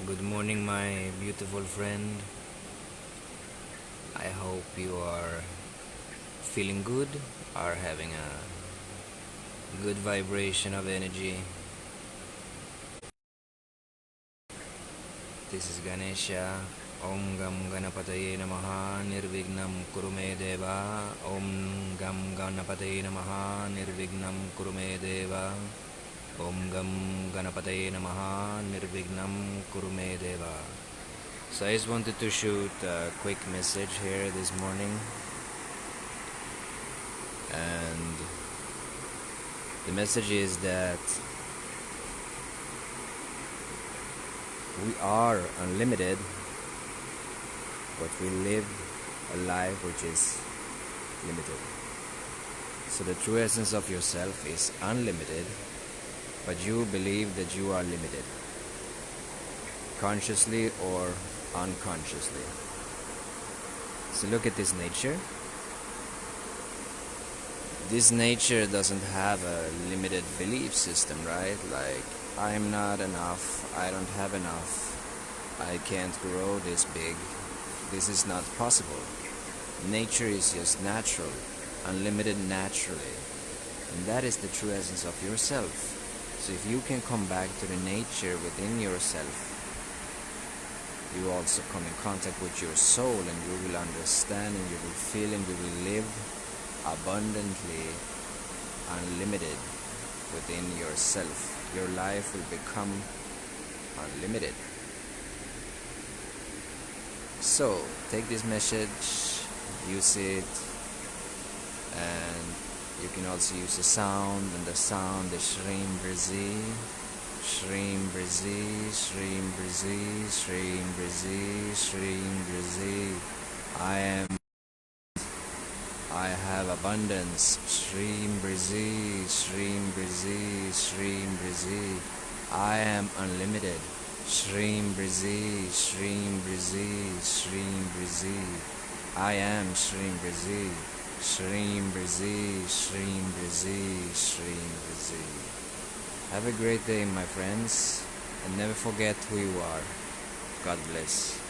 Good morning, my beautiful friend. I hope you are feeling good, are having a good vibration of energy. This is Ganesha. Om Gam Ganapataye Namaha Nirvignam Kurume Deva. Om Gam Ganapataye Namaha Nirvignam Kurume Deva. Om Gam Ganapataye Namaha Nirvignam Kurume Deva. So I just wanted to shoot a quick message here this morning, and the message is that we are unlimited, but we live a life which is limited. So the true essence of yourself is unlimited, but you believe that you are limited, consciously or unconsciously. So look at this nature. This nature doesn't have a limited belief system, right? Like, I'm not enough, I don't have enough, I can't grow this big, this is not possible. Nature is just natural, unlimited naturally. And that is the true essence of yourself. So if you can come back to the nature within yourself, you also come in contact with your soul, and you will understand, and you will feel, and you will live abundantly, unlimited within yourself. Your life will become unlimited. So take this message, use it, and you can also use the sound, and the sound is Shreem Brizi, Shreem Brizi, Shreem Brizi, Shreem Brizi, Shreem Brizi. I have abundance. Shreem Brizi, Shreem Brizi, Shreem Brizi. I am unlimited. Shreem Brizi, Shreem Brizi, Shreem Brizi. I am Shreem Brizi. Shreem Brizi, Shreem Brizi, Shreem Brizi. Have a great day, my friends, and never forget who you are. God bless.